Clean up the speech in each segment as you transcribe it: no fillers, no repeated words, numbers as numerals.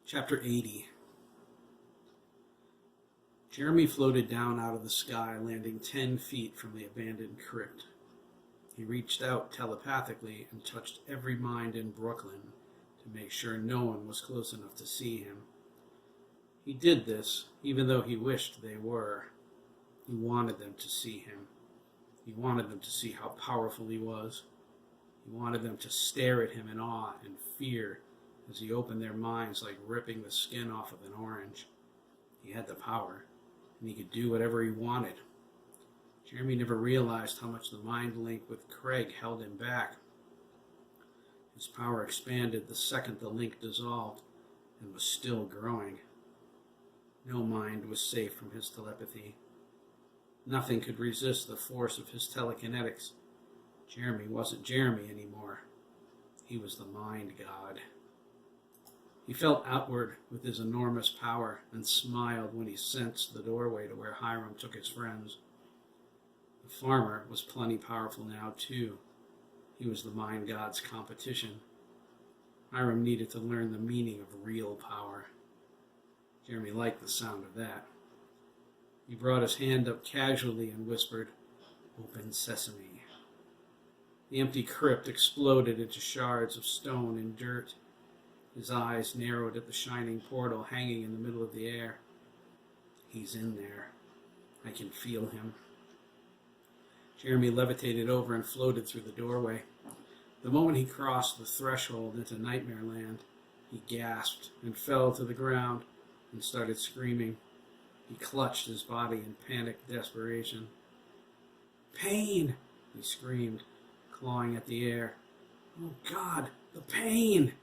Chapter 80. Jeremy floated down out of the sky, landing 10 feet from the abandoned crypt. He reached out telepathically and touched every mind in Brooklyn to make sure no one was close enough to see him. He did this even though he wished they were. He wanted them to see him. He wanted them to see how powerful he was. He wanted them to stare at him in awe and fear as he opened their minds like ripping the skin off of an orange. He had the power, and he could do whatever he wanted. Jeremy never realized how much the mind link with Craig held him back. His power expanded the second the link dissolved, and was still growing. No mind was safe from his telepathy. Nothing could resist the force of his telekinetics. Jeremy wasn't Jeremy anymore. He was the mind god. He felt outward with his enormous power and smiled when he sensed the doorway to where Hiram took his friends. The farmer was plenty powerful now, too. He was the mind god's competition. Hiram needed to learn the meaning of real power. Jeremy liked the sound of that. He brought his hand up casually and whispered, "Open sesame." The empty crypt exploded into shards of stone and dirt. His eyes narrowed at the shining portal hanging in the middle of the air. He's in there. I can feel him. Jeremy levitated over and floated through the doorway. The moment he crossed the threshold into Nightmare Land, he gasped and fell to the ground and started screaming. He clutched his body in panicked desperation. "Pain!" he screamed, clawing at the air. "Oh God, the pain!"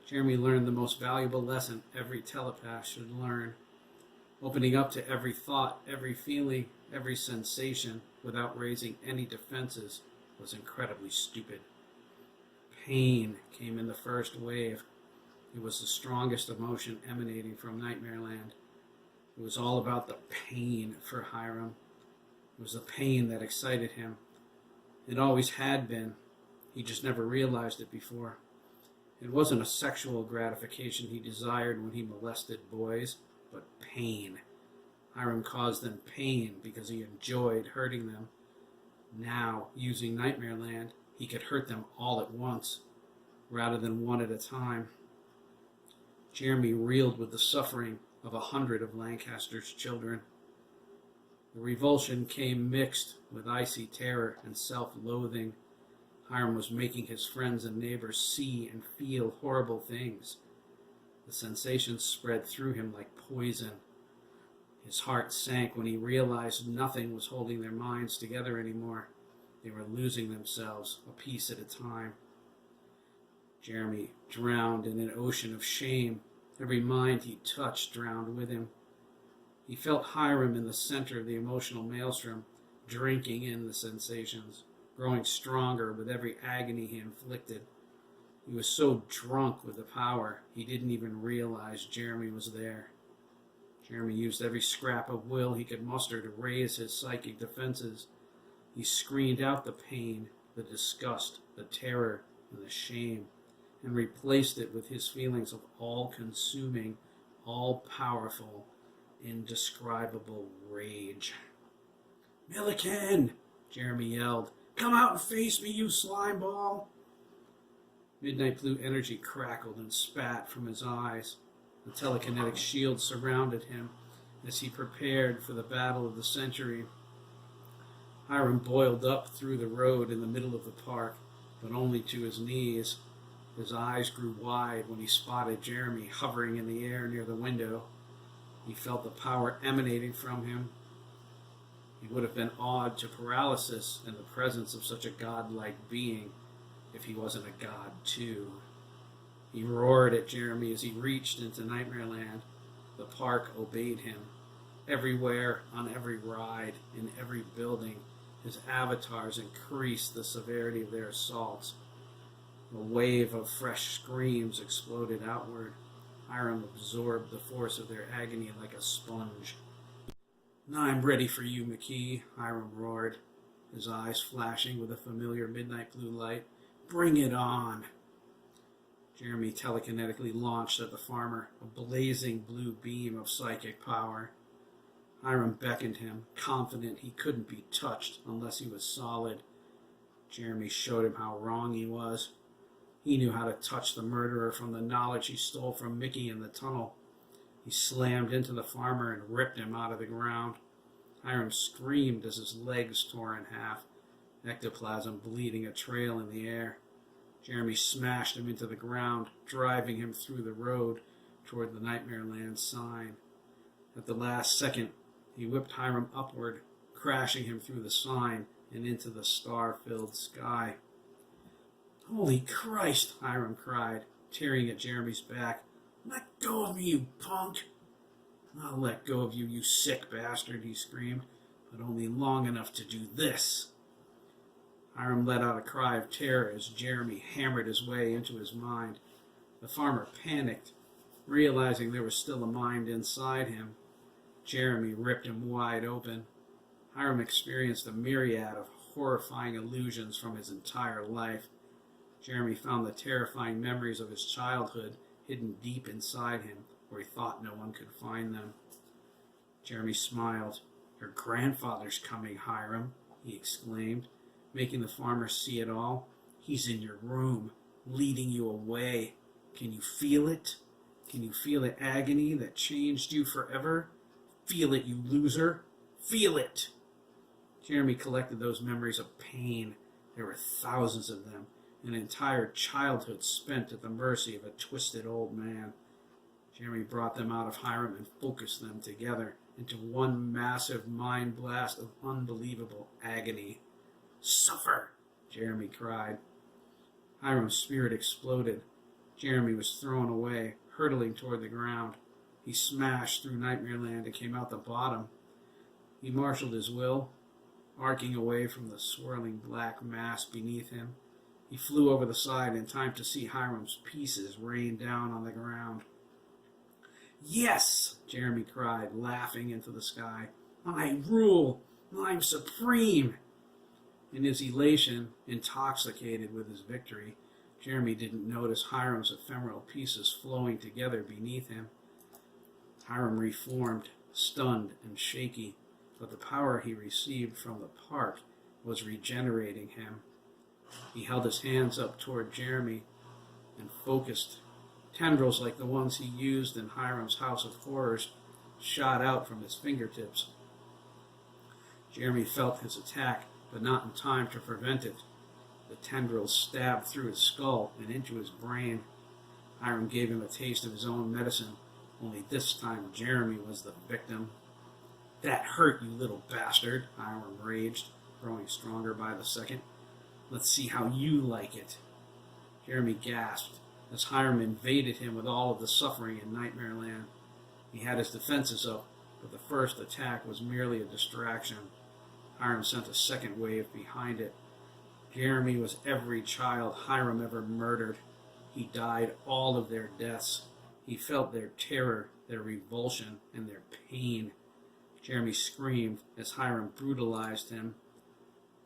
Jeremy learned the most valuable lesson every telepath should learn. Opening up to every thought, every feeling, every sensation without raising any defenses was incredibly stupid. Pain came in the first wave. It was the strongest emotion emanating from Nightmare Land. It was all about the pain for Hiram. It was the pain that excited him. It always had been. He just never realized it before. It wasn't a sexual gratification he desired when he molested boys, but pain. Hiram caused them pain because he enjoyed hurting them. Now, using Nightmare Land, he could hurt them all at once, rather than one at a time. Jeremy reeled with the suffering of 100 of Lancaster's children. The revulsion came mixed with icy terror and self-loathing. Hiram was making his friends and neighbors see and feel horrible things. The sensations spread through him like poison. His heart sank when he realized nothing was holding their minds together anymore. They were losing themselves, a piece at a time. Jeremy drowned in an ocean of shame. Every mind he touched drowned with him. He felt Hiram in the center of the emotional maelstrom, drinking in the sensations, growing stronger with every agony he inflicted. He was so drunk with the power, he didn't even realize Jeremy was there. Jeremy used every scrap of will he could muster to raise his psychic defenses. He screened out the pain, the disgust, the terror, and the shame, and replaced it with his feelings of all-consuming, all-powerful, indescribable rage. "Milliken!" Jeremy yelled. "Come out and face me, you slimeball!" Midnight blue energy crackled and spat from his eyes. The telekinetic shield surrounded him as he prepared for the battle of the century. Hiram boiled up through the road in the middle of the park, but only to his knees. His eyes grew wide when he spotted Jeremy hovering in the air near the window. He felt the power emanating from him. He would have been awed to paralysis in the presence of such a godlike being if he wasn't a god too. He roared at Jeremy as he reached into Nightmare Land. The park obeyed him. Everywhere, on every ride, in every building, his avatars increased the severity of their assaults. A wave of fresh screams exploded outward. Hiram absorbed the force of their agony like a sponge. "I'm ready for you, McKee," Hiram roared, his eyes flashing with a familiar midnight blue light. "Bring it on!" Jeremy telekinetically launched at the farmer, a blazing blue beam of psychic power. Hiram beckoned him, confident he couldn't be touched unless he was solid. Jeremy showed him how wrong he was. He knew how to touch the murderer from the knowledge he stole from Mickey in the tunnel. He slammed into the farmer and ripped him out of the ground. Hiram screamed as his legs tore in half, ectoplasm bleeding a trail in the air. Jeremy smashed him into the ground, driving him through the road toward the Nightmare Land sign. At the last second, he whipped Hiram upward, crashing him through the sign and into the star-filled sky. "Holy Christ!" Hiram cried, tearing at Jeremy's back. "Let go of me, you punk!" "I'll let go of you, you sick bastard," he screamed, "but only long enough to do this." Hiram let out a cry of terror as Jeremy hammered his way into his mind. The farmer panicked, realizing there was still a mind inside him. Jeremy ripped him wide open. Hiram experienced a myriad of horrifying illusions from his entire life. Jeremy found the terrifying memories of his childhood hidden deep inside him, where he thought no one could find them. Jeremy smiled. "Your grandfather's coming, Hiram," he exclaimed, making the farmer see it all. "He's in your room, leading you away. Can you feel it? Can you feel the agony that changed you forever? Feel it, you loser. Feel it." Jeremy collected those memories of pain. There were thousands of them, an entire childhood spent at the mercy of a twisted old man. Jeremy brought them out of Hiram and focused them together into one massive mind blast of unbelievable agony. "Suffer!" Jeremy cried. Hiram's spirit exploded. Jeremy was thrown away, hurtling toward the ground. He smashed through Nightmare Land and came out the bottom. He marshaled his will, arcing away from the swirling black mass beneath him. He flew over the side in time to see Hiram's pieces rain down on the ground. "Yes!" Jeremy cried, laughing into the sky. "I rule! I'm supreme!" In his elation, intoxicated with his victory, Jeremy didn't notice Hiram's ephemeral pieces flowing together beneath him. Hiram reformed, stunned and shaky, but the power he received from the park was regenerating him. He held his hands up toward Jeremy and focused. Tendrils like the ones he used in Hiram's House of Horrors shot out from his fingertips. Jeremy felt his attack, but not in time to prevent it. The tendrils stabbed through his skull and into his brain. Hiram gave him a taste of his own medicine, only this time Jeremy was the victim. "That hurt, you little bastard," Hiram raged, growing stronger by the second. "Let's see how you like it." Jeremy gasped as Hiram invaded him with all of the suffering in Nightmare Land. He had his defenses up, but the first attack was merely a distraction. Hiram sent a second wave behind it. Jeremy was every child Hiram ever murdered. He died all of their deaths. He felt their terror, their revulsion, and their pain. Jeremy screamed as Hiram brutalized him.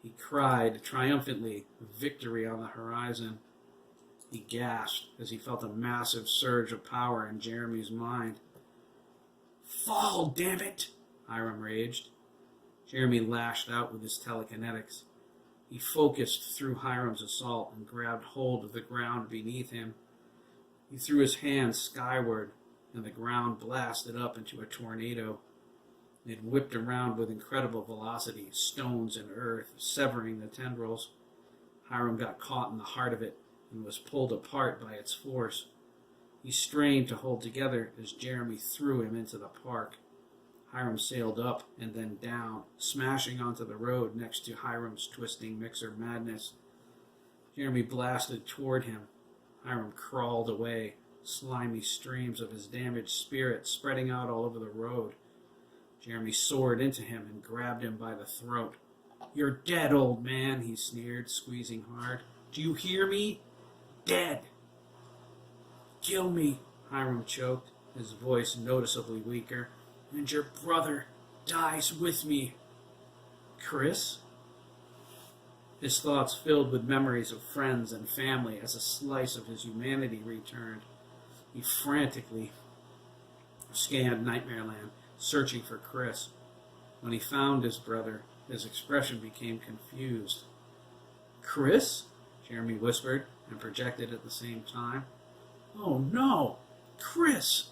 He cried triumphantly, victory on the horizon. He gasped as he felt a massive surge of power in Jeremy's mind. "Fall, damn it!" Hiram raged. Jeremy lashed out with his telekinetics. He focused through Hiram's assault and grabbed hold of the ground beneath him. He threw his hands skyward, and the ground blasted up into a tornado. It whipped around with incredible velocity, stones and earth, severing the tendrils. Hiram got caught in the heart of it and was pulled apart by its force. He strained to hold together as Jeremy threw him into the park. Hiram sailed up and then down, smashing onto the road next to Hiram's twisting mixer madness. Jeremy blasted toward him. Hiram crawled away, slimy streams of his damaged spirit spreading out all over the road. Jeremy soared into him and grabbed him by the throat. "You're dead, old man," he sneered, squeezing hard. "Do you hear me? Dead." "Kill me," Hiram choked, his voice noticeably weaker. "And your brother dies with me." "Chris?" his thoughts filled with memories of friends and family as a slice of his humanity returned. He frantically scanned Nightmareland, searching for Chris. When he found his brother, his expression became confused. "Chris?" Jeremy whispered and projected at the same time. "Oh no! Chris!"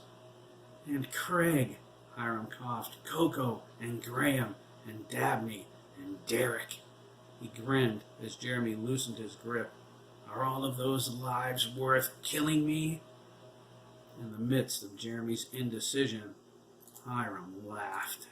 "And Craig," Hiram coughed. "Coco and Graham and Dabney and Derek." He grinned as Jeremy loosened his grip. "Are all of those lives worth killing me?" In the midst of Jeremy's indecision, Hiram laughed.